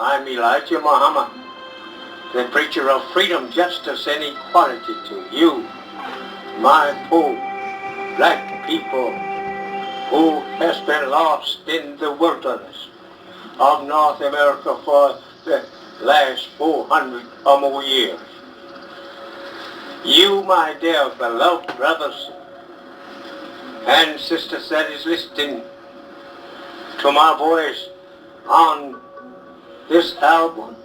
I'm Elijah Muhammad, the preacher of freedom, justice, and equality to you, my poor black people who has been lost in the wilderness of North America for the last 400 or more years. You, my dear beloved brothers and sisters that is listening to my voice on this album,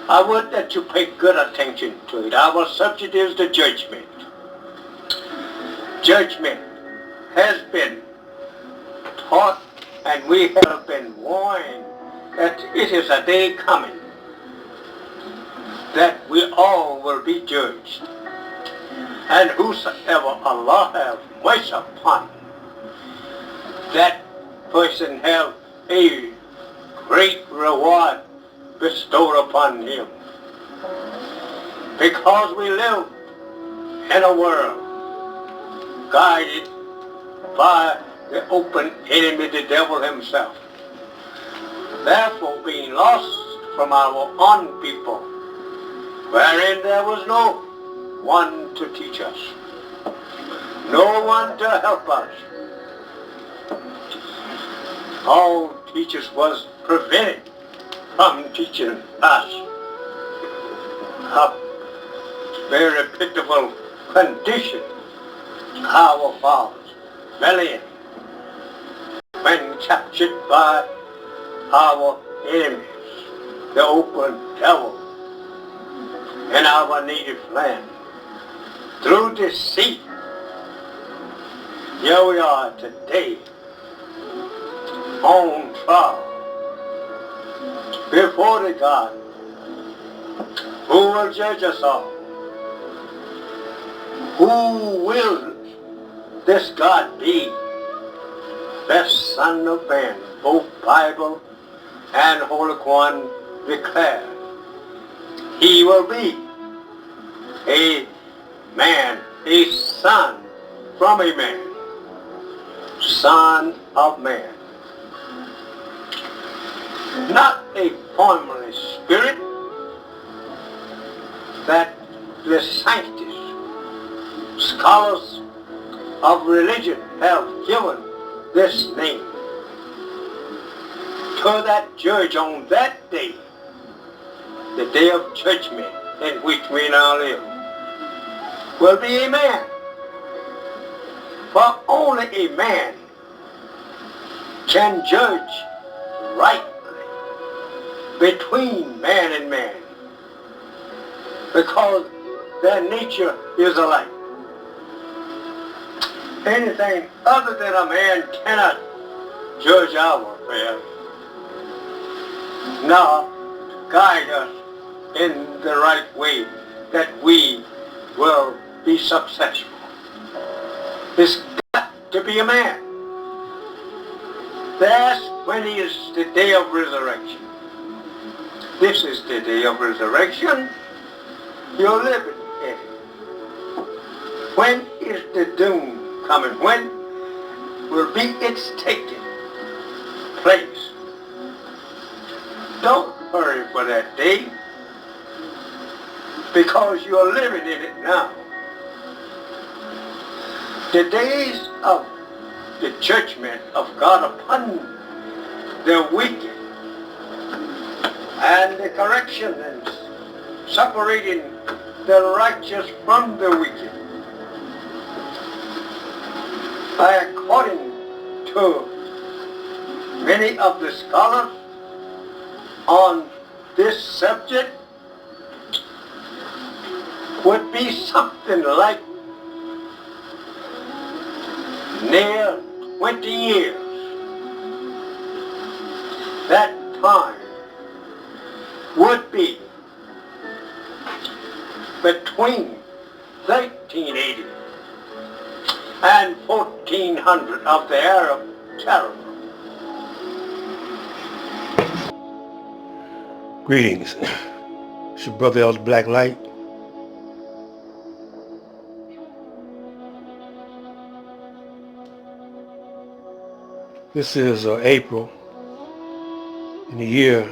I would that you pay good attention to it. Our subject is the judgment. Judgment has been taught, and we have been warned that it is a day coming that we all will be judged. And whosoever Allah have mercy upon, that person have a great reward bestowed upon him. Because we live in a world guided by the open enemy, the devil himself. Therefore, being lost from our own people, wherein there was no one to teach us, no one to help us. All teachers was prevented from teaching us a very pitiful condition our fathers fell in when captured by our enemies, the open devil, in our native land. Through deceit, here we are today on trial before the God who will judge us all. Who will this God be? The Son of Man, both Bible and Holy Quran declare. He will be a man, a son from a man, Son of Man. Not a formless spirit that the scientists, scholars of religion have given this name to that judge on that day, the day of judgment in which we now live, will be a man. For only a man can judge rightly between man and man, because their nature is alike. Anything other than a man cannot judge our affairs, nor guide us in the right way that we will be successful. It's got to be a man. That's when it is the day of resurrection. This is the day of resurrection. You're living in it. When is the doom coming? When will be its taking place? Don't hurry for that day, because you're living in it now. The days of the judgment of God upon the wicked and the correction and separating the righteous from the wicked, according to many of the scholars on this subject, would be something like near 20 years. That time would be between 1380 and 1400 of the Arab terror. Greetings. It's your brother Elder Black Light. This is April in the year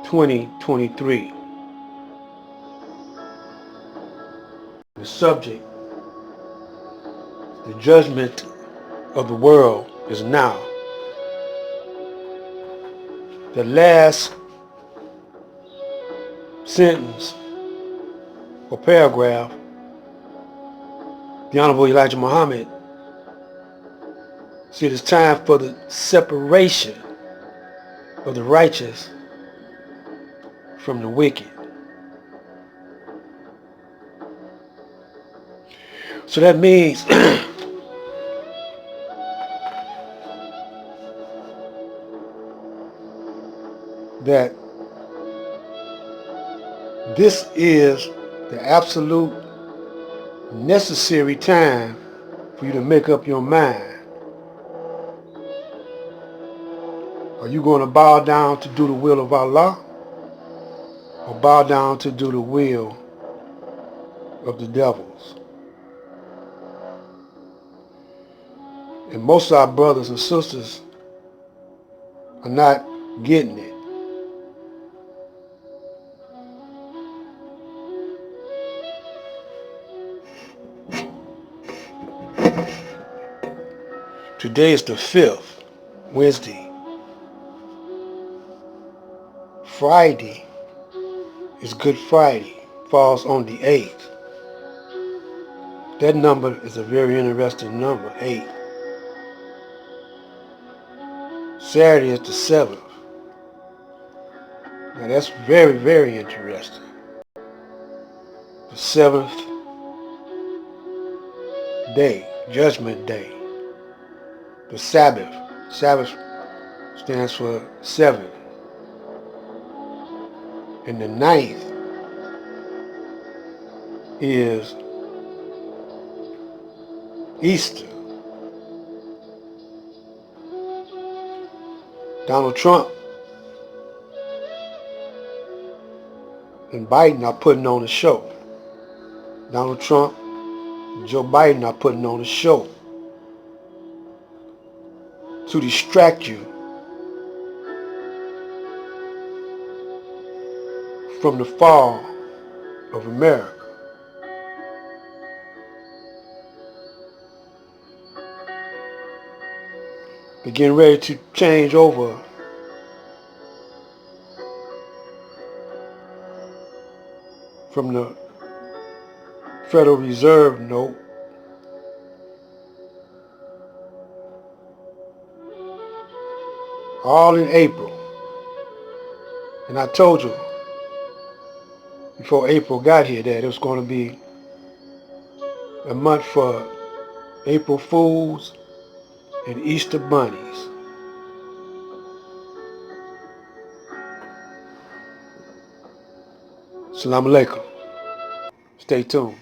2023. The subject, the judgment of the world is now. The last sentence or paragraph, the Honorable Elijah Muhammad said it's time for the separation of the righteous from the wicked. So that means that this is the absolute necessary time for you to make up your mind. Are you going to bow down to do the will of Allah, or bow down to do the will of the devils? And most of our brothers and sisters are not getting it. Today is the 5th, Wednesday. Friday is Good Friday, falls on the 8th. That number is a very interesting number, 8. Saturday is the 7th. Now that's very, very interesting. The 7th day, Judgment Day. The Sabbath. Sabbath stands for 7. And the 9th is Easter. Donald Trump and Biden are putting on a show. Donald Trump and Joe Biden are putting on a show to distract you from the fall of America. They're getting ready to change over from the Federal Reserve note all in April. And I told you before April got here that it was going to be a month for April Fools and Easter bunnies. Assalamu alaikum. Stay tuned.